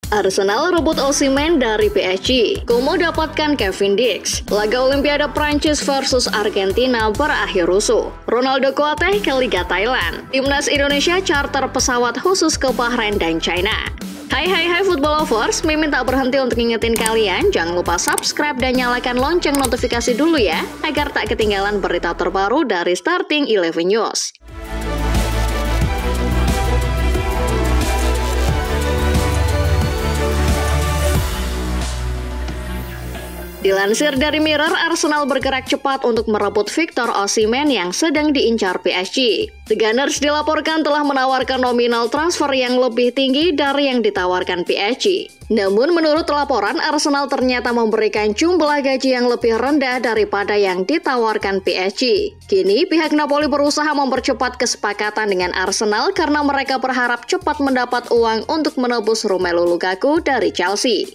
Arsenal rebut Osimhen dari PSG. Como dapatkan Kevin Dix. Laga Olimpiade Prancis versus Argentina berakhir rusuh. Ronaldo kuateh ke Liga Thailand. Timnas Indonesia charter pesawat khusus ke Bahrain dan China. Hai football lovers, Mimin tak berhenti untuk ngingetin kalian, jangan lupa subscribe dan nyalakan lonceng notifikasi dulu ya, agar tak ketinggalan berita terbaru dari Starting 11 News. Dilansir dari Mirror, Arsenal bergerak cepat untuk merebut Victor Osimhen yang sedang diincar PSG. The Gunners dilaporkan telah menawarkan nominal transfer yang lebih tinggi dari yang ditawarkan PSG. Namun menurut laporan, Arsenal ternyata memberikan jumlah gaji yang lebih rendah daripada yang ditawarkan PSG. Kini pihak Napoli berusaha mempercepat kesepakatan dengan Arsenal karena mereka berharap cepat mendapat uang untuk menebus Romelu Lukaku dari Chelsea.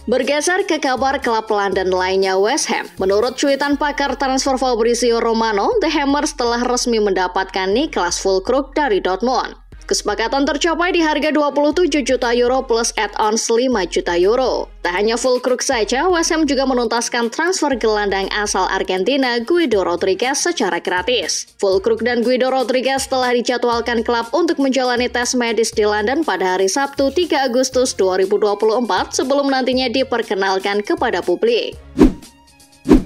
Bergeser ke kabar klub London lainnya, West Ham. Menurut cuitan pakar transfer Fabrizio Romano, The Hammers telah resmi mendapatkan Niklas Füllkrug dari Dortmund. Kesepakatan tercapai di harga 27 juta euro plus add-ons 5 juta euro. Tak hanya Füllkrug saja, West Ham juga menuntaskan transfer gelandang asal Argentina Guido Rodriguez secara gratis. Füllkrug dan Guido Rodriguez telah dijadwalkan klub untuk menjalani tes medis di London pada hari Sabtu 3 Agustus 2024 sebelum nantinya diperkenalkan kepada publik.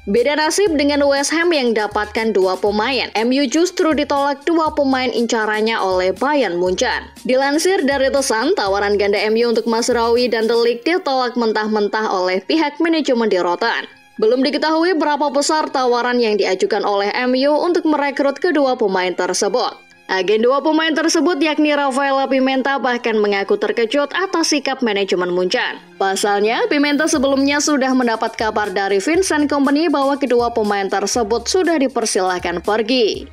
Beda nasib dengan West Ham yang dapatkan 2 pemain. MU justru ditolak 2 pemain incarannya oleh Bayern Munchen. Dilansir dari The Sun, tawaran ganda MU untuk Mazraoui dan De Ligt ditolak mentah-mentah oleh pihak manajemen di Rotterdam. Belum diketahui berapa besar tawaran yang diajukan oleh MU untuk merekrut kedua pemain tersebut. Agen 2 pemain tersebut yakni Rafael Pimenta bahkan mengaku terkejut atas sikap manajemen Munchen. Pasalnya, Pimenta sebelumnya sudah mendapat kabar dari Vincent Kompany bahwa kedua pemain tersebut sudah dipersilahkan pergi.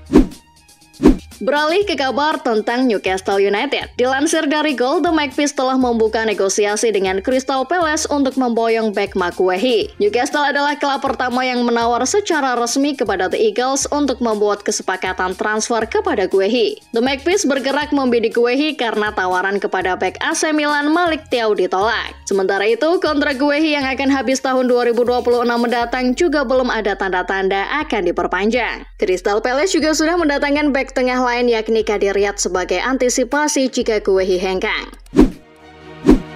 Beralih ke kabar tentang Newcastle United. Dilansir dari Goal, The Magpies telah membuka negosiasi dengan Crystal Palace untuk memboyong bek Maguire. Newcastle adalah klub pertama yang menawar secara resmi kepada The Eagles untuk membuat kesepakatan transfer kepada Guehi. The Magpies bergerak membidik Guehi karena tawaran kepada bek AC Milan Malik Thiaw ditolak. Sementara itu, kontrak Guehi yang akan habis tahun 2026 mendatang juga belum ada tanda-tanda akan diperpanjang. Crystal Palace juga sudah mendatangkan bek tengah lain yakni Kadir Riyad sebagai antisipasi jika Guehi hengkang.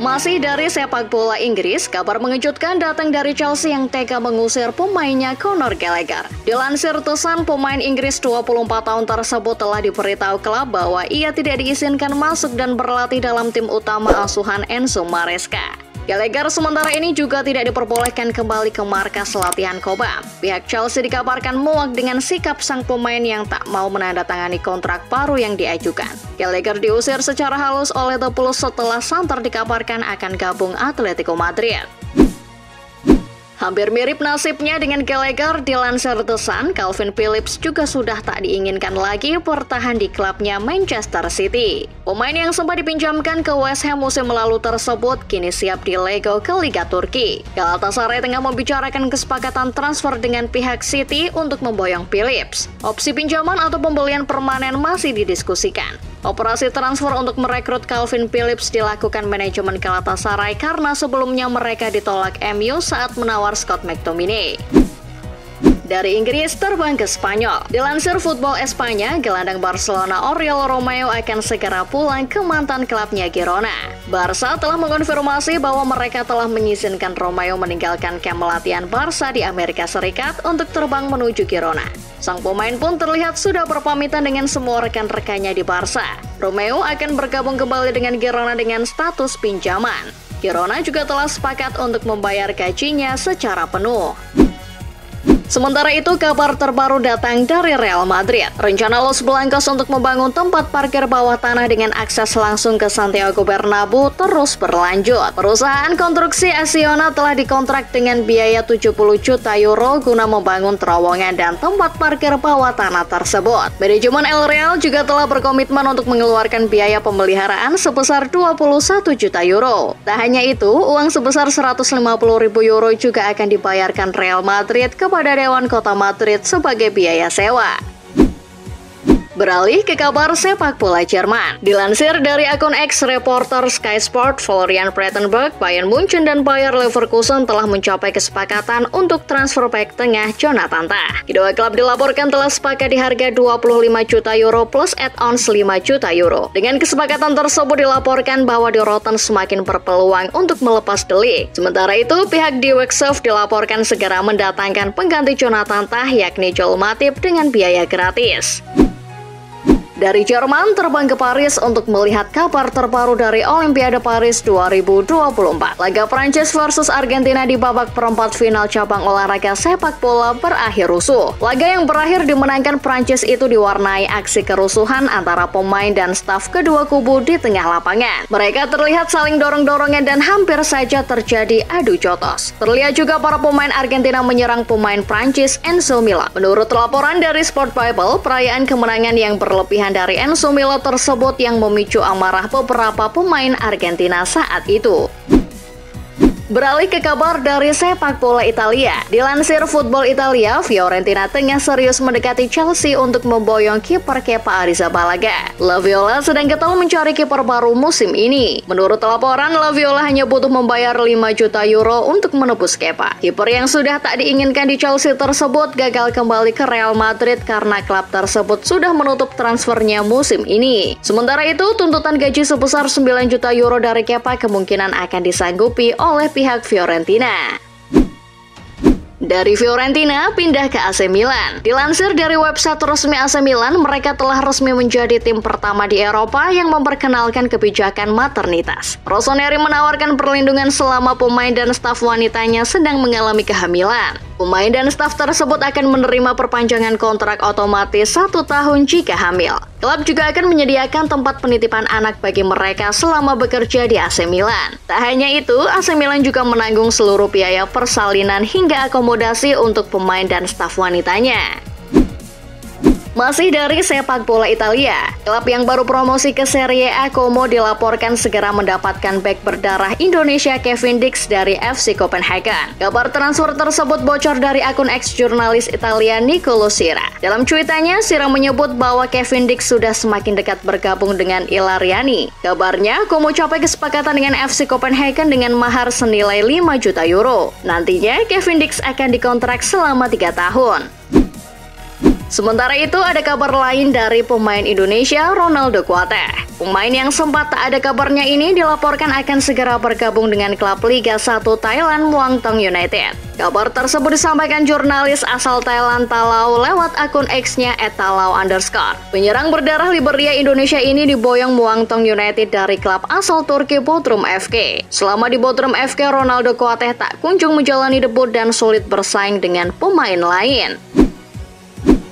Masih dari sepak bola Inggris, kabar mengejutkan datang dari Chelsea yang tega mengusir pemainnya Conor Gallagher. Dilansir The Sun, pemain Inggris 24 tahun tersebut telah diberitahu klub bahwa ia tidak diizinkan masuk dan berlatih dalam tim utama asuhan Enzo Maresca. Gallagher sementara ini juga tidak diperbolehkan kembali ke markas latihan Cobham. Pihak Chelsea dikabarkan muak dengan sikap sang pemain yang tak mau menandatangani kontrak baru yang diajukan. Gallagher diusir secara halus oleh The Blues setelah santer dikabarkan akan gabung Atletico Madrid. Hampir mirip nasibnya dengan Gallagher, dilansir The Sun, Calvin Phillips juga sudah tak diinginkan lagi bertahan di klubnya Manchester City. Pemain yang sempat dipinjamkan ke West Ham musim lalu tersebut kini siap dilego ke Liga Turki. Galatasaray tengah membicarakan kesepakatan transfer dengan pihak City untuk memboyong Phillips. Opsi pinjaman atau pembelian permanen masih didiskusikan. Operasi transfer untuk merekrut Calvin Phillips dilakukan manajemen Galatasaray karena sebelumnya mereka ditolak MU saat menawar Scott McTominay. Dari Inggris terbang ke Spanyol. Dilansir Football Espanya, gelandang Barcelona Oriol Romeu akan segera pulang ke mantan klubnya Girona. Barca telah mengonfirmasi bahwa mereka telah mengizinkan Romeu meninggalkan kamp latihan Barca di Amerika Serikat untuk terbang menuju Girona. Sang pemain pun terlihat sudah berpamitan dengan semua rekan-rekannya di Barca. Romeu akan bergabung kembali dengan Girona dengan status pinjaman. Girona juga telah sepakat untuk membayar gajinya secara penuh. Sementara itu, kabar terbaru datang dari Real Madrid. Rencana Los Blancos untuk membangun tempat parkir bawah tanah dengan akses langsung ke Santiago Bernabeu terus berlanjut. Perusahaan konstruksi Acciona telah dikontrak dengan biaya 70 juta euro guna membangun terowongan dan tempat parkir bawah tanah tersebut. Manajemen El Real juga telah berkomitmen untuk mengeluarkan biaya pemeliharaan sebesar 21 juta euro. Tak hanya itu, uang sebesar 150.000 euro juga akan dibayarkan Real Madrid kepada Dewan Kota Madrid sebagai biaya sewa. Beralih ke kabar sepak bola Jerman. Dilansir dari akun X reporter Sky Sport, Florian Plettenberg, Bayern Munchen dan Bayer Leverkusen telah mencapai kesepakatan untuk transfer bek tengah Jonathan Tah. Kedua klub dilaporkan telah sepakat di harga 25 juta euro plus add-ons 5 juta euro. Dengan kesepakatan tersebut dilaporkan bahwa Die Roten semakin berpeluang untuk melepas De Ligt. Sementara itu, pihak Die Werkhof dilaporkan segera mendatangkan pengganti Jonathan Tah yakni Joel Matip dengan biaya gratis. Dari Jerman terbang ke Paris untuk melihat kabar terbaru dari Olimpiade Paris 2024. Laga Prancis versus Argentina di babak perempat final cabang olahraga sepak bola berakhir rusuh. Laga yang berakhir dimenangkan Prancis itu diwarnai aksi kerusuhan antara pemain dan staf kedua kubu di tengah lapangan. Mereka terlihat saling dorong-dorongan dan hampir saja terjadi adu jotos. Terlihat juga para pemain Argentina menyerang pemain Prancis Enzo Mila. Menurut laporan dari Sport Bible, perayaan kemenangan yang berlebihan dari Enzo Mila tersebut yang memicu amarah beberapa pemain Argentina saat itu. Beralih ke kabar dari sepak bola Italia. Dilansir Football Italia, Fiorentina tengah serius mendekati Chelsea untuk memboyong kiper Kepa Arrizabalaga. La Viola sedang getol mencari kiper baru musim ini. Menurut laporan, La Viola hanya butuh membayar 5 juta euro untuk menebus Kepa. Kiper yang sudah tak diinginkan di Chelsea tersebut gagal kembali ke Real Madrid karena klub tersebut sudah menutup transfernya musim ini. Sementara itu, tuntutan gaji sebesar 9 juta euro dari Kepa kemungkinan akan disanggupi oleh pihak Fiorentina. Dari Fiorentina pindah ke AC Milan. Dilansir dari website resmi AC Milan, mereka telah resmi menjadi tim pertama di Eropa yang memperkenalkan kebijakan maternitas. Rossoneri menawarkan perlindungan selama pemain dan staf wanitanya sedang mengalami kehamilan. Pemain dan staf tersebut akan menerima perpanjangan kontrak otomatis 1 tahun jika hamil. Klub juga akan menyediakan tempat penitipan anak bagi mereka selama bekerja di AC Milan. Tak hanya itu, AC Milan juga menanggung seluruh biaya persalinan hingga akomodasi untuk pemain dan staf wanitanya. Masih dari sepak bola Italia, klub yang baru promosi ke Serie A Como dilaporkan segera mendapatkan bek berdarah Indonesia Kevin Dix dari FC Copenhagen. Kabar transfer tersebut bocor dari akun ex-jurnalis Italia Nicolo Sira. Dalam cuitannya, Sira menyebut bahwa Kevin Dix sudah semakin dekat bergabung dengan Ilariani. Kabarnya, Como capai kesepakatan dengan FC Copenhagen dengan mahar senilai 5 juta euro. Nantinya, Kevin Dix akan dikontrak selama 3 tahun. Sementara itu, ada kabar lain dari pemain Indonesia, Ronaldo Kuateh. Pemain yang sempat tak ada kabarnya ini dilaporkan akan segera bergabung dengan klub Liga 1 Thailand Muangthong United. Kabar tersebut disampaikan jurnalis asal Thailand Talau lewat akun X-nya @talau_. Penyerang berdarah Liberia Indonesia ini diboyong Muangthong United dari klub asal Turki Bodrum FK. Selama di Bodrum FK, Ronaldo Kuateh tak kunjung menjalani debut dan sulit bersaing dengan pemain lain.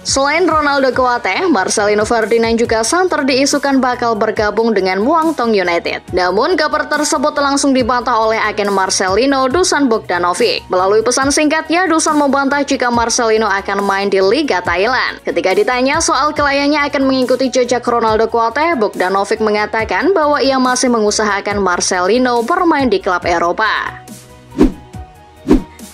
Selain Ronaldo Kuateh, Marcelino Ferdinand juga santer diisukan bakal bergabung dengan Muangthong United. Namun, kabar tersebut langsung dibantah oleh agen Marcelino, Dusan Bogdanovic. Melalui pesan singkatnya, Dusan membantah jika Marcelino akan main di Liga Thailand. Ketika ditanya soal kelayannya akan mengikuti jejak Ronaldo Kuateh, Bogdanovic mengatakan bahwa ia masih mengusahakan Marcelino bermain di klub Eropa.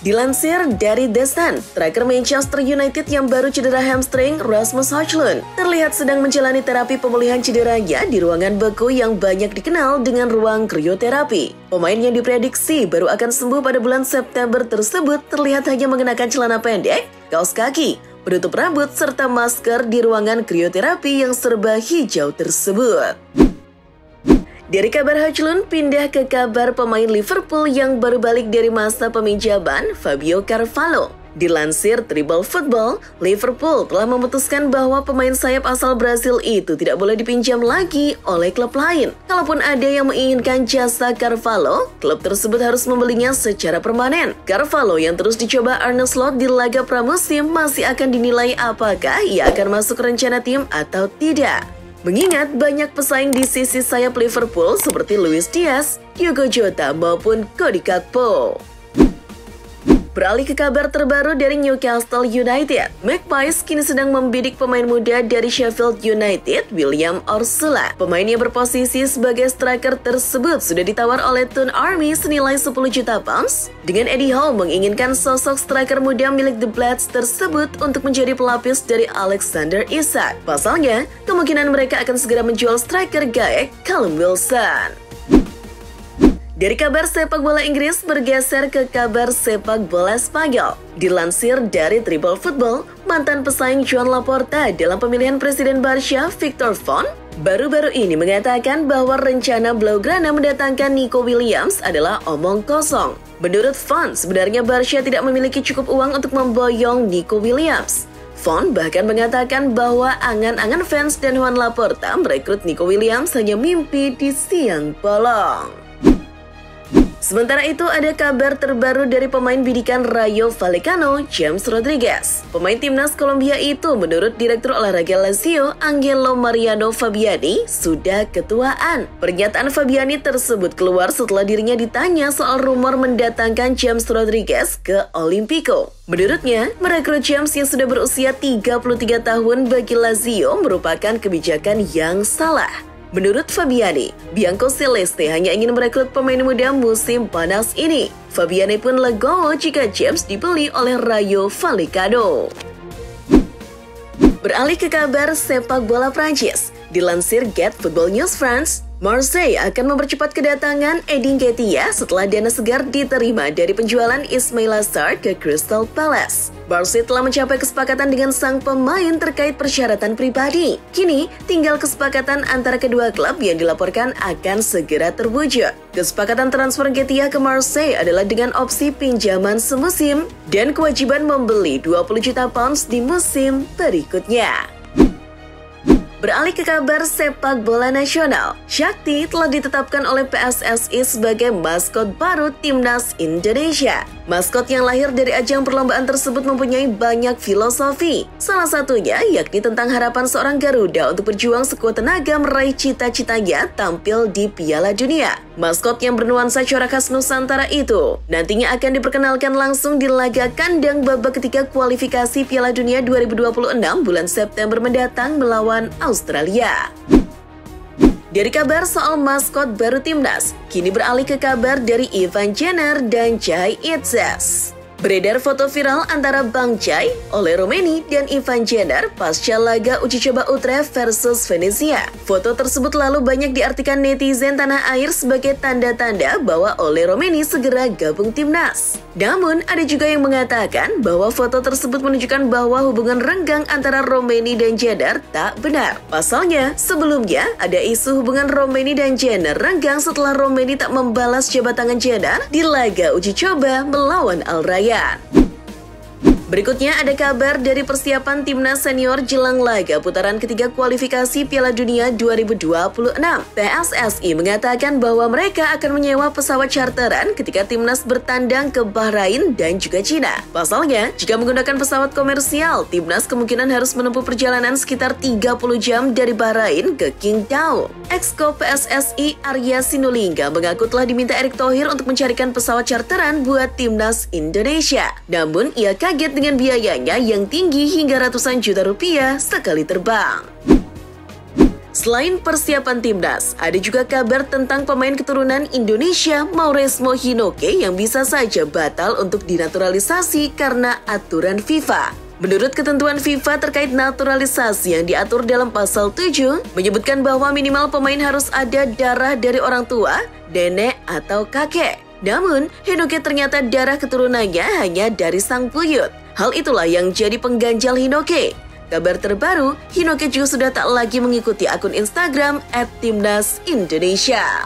Dilansir dari The Sun, striker Manchester United yang baru cedera hamstring, Rasmus Højlund, terlihat sedang menjalani terapi pemulihan cederanya di ruangan beku yang banyak dikenal dengan ruang krioterapi. Pemain yang diprediksi baru akan sembuh pada bulan September tersebut terlihat hanya mengenakan celana pendek, kaos kaki, penutup rambut, serta masker di ruangan krioterapi yang serba hijau tersebut. Dari kabar Højlund, pindah ke kabar pemain Liverpool yang baru balik dari masa peminjaman, Fabio Carvalho. Dilansir Tribal Football, Liverpool telah memutuskan bahwa pemain sayap asal Brasil itu tidak boleh dipinjam lagi oleh klub lain. Kalaupun ada yang menginginkan jasa Carvalho, klub tersebut harus membelinya secara permanen. Carvalho yang terus dicoba Arne Slot di laga pramusim masih akan dinilai apakah ia akan masuk rencana tim atau tidak. Mengingat banyak pesaing di sisi sayap Liverpool seperti Luis Diaz, Diogo Jota maupun Cody Gakpo. Beralih ke kabar terbaru dari Newcastle United, Magpies kini sedang membidik pemain muda dari Sheffield United, William Orsulat. Pemain yang berposisi sebagai striker tersebut sudah ditawar oleh Toon Army senilai 10 juta pounds, dengan Eddie Howe menginginkan sosok striker muda milik The Bloods tersebut untuk menjadi pelapis dari Alexander Isak. Pasalnya, kemungkinan mereka akan segera menjual striker Gaek Callum Wilson. Dari kabar sepak bola Inggris bergeser ke kabar sepak bola Spanyol. Dilansir dari Tribal Football, mantan pesaing Joan Laporta dalam pemilihan Presiden Barca, Victor Font, baru-baru ini mengatakan bahwa rencana Blaugrana mendatangkan Nico Williams adalah omong kosong. Menurut Font, sebenarnya Barca tidak memiliki cukup uang untuk memboyong Nico Williams. Font bahkan mengatakan bahwa angan-angan fans dan Juan Laporta merekrut Nico Williams hanya mimpi di siang bolong. Sementara itu, ada kabar terbaru dari pemain bidikan Rayo Vallecano, James Rodriguez. Pemain timnas Kolombia itu menurut Direktur Olahraga Lazio, Angelo Mariano Fabiani, sudah ketuaan. Pernyataan Fabiani tersebut keluar setelah dirinya ditanya soal rumor mendatangkan James Rodriguez ke Olimpico. Menurutnya, merekrut James yang sudah berusia 33 tahun bagi Lazio merupakan kebijakan yang salah. Menurut Fabiani, Bianco Celeste hanya ingin merekrut pemain muda musim panas ini. Fabiani pun legowo jika James dibeli oleh Rayo Vallecano. Beralih ke kabar sepak bola Prancis, dilansir Get Football News France, Marseille akan mempercepat kedatangan Edin Nketiah setelah dana segar diterima dari penjualan Ismaila Sarr ke Crystal Palace. Marseille telah mencapai kesepakatan dengan sang pemain terkait persyaratan pribadi. Kini, tinggal kesepakatan antara kedua klub yang dilaporkan akan segera terwujud. Kesepakatan transfer Nketiah ke Marseille adalah dengan opsi pinjaman semusim dan kewajiban membeli 20 juta pounds di musim berikutnya. Beralih ke kabar sepak bola nasional, Shakti telah ditetapkan oleh PSSI sebagai maskot baru Timnas Indonesia. Maskot yang lahir dari ajang perlombaan tersebut mempunyai banyak filosofi. Salah satunya yakni tentang harapan seorang Garuda untuk berjuang sekuat tenaga meraih cita-citanya tampil di Piala Dunia. Maskot yang bernuansa corak khas Nusantara itu nantinya akan diperkenalkan langsung di laga kandang babak ketiga kualifikasi Piala Dunia 2026 bulan September mendatang melawan Australia. Dari kabar soal maskot baru Timnas, kini beralih ke kabar dari Ivan Jenner dan Jai Itzes. Beredar foto viral antara Bang Jai, Ole Romeni, dan Ivan Jenner pasca laga uji coba Utrecht versus Venezia. Foto tersebut lalu banyak diartikan netizen tanah air sebagai tanda-tanda bahwa Ole Romeni segera gabung Timnas. Namun, ada juga yang mengatakan bahwa foto tersebut menunjukkan bahwa hubungan renggang antara Romeni dan Jenner tak benar. Pasalnya, sebelumnya ada isu hubungan Romeni dan Jenner renggang setelah Romeni tak membalas jabat tangan Jenner di laga uji coba melawan Al Rayyan. Berikutnya ada kabar dari persiapan Timnas Senior jelang laga putaran ketiga kualifikasi Piala Dunia 2026. PSSI mengatakan bahwa mereka akan menyewa pesawat charteran ketika Timnas bertandang ke Bahrain dan juga Cina. Pasalnya, jika menggunakan pesawat komersial, Timnas kemungkinan harus menempuh perjalanan sekitar 30 jam dari Bahrain ke Qingdao. Exco PSSI Arya Sinulinga mengaku telah diminta Erick Thohir untuk mencarikan pesawat charteran buat Timnas Indonesia. Namun, ia kaget dengan biayanya yang tinggi hingga ratusan juta rupiah sekali terbang. Selain persiapan Timnas, ada juga kabar tentang pemain keturunan Indonesia Mauresmo Hinoke yang bisa saja batal untuk dinaturalisasi karena aturan FIFA. Menurut ketentuan FIFA terkait naturalisasi yang diatur dalam pasal 7, menyebutkan bahwa minimal pemain harus ada darah dari orang tua, nenek, atau kakek. Namun, Hinoke ternyata darah keturunannya hanya dari sang buyut. Hal itulah yang jadi pengganjal Hinoke. Kabar terbaru, Hinoke juga sudah tak lagi mengikuti akun Instagram @timnasindonesia.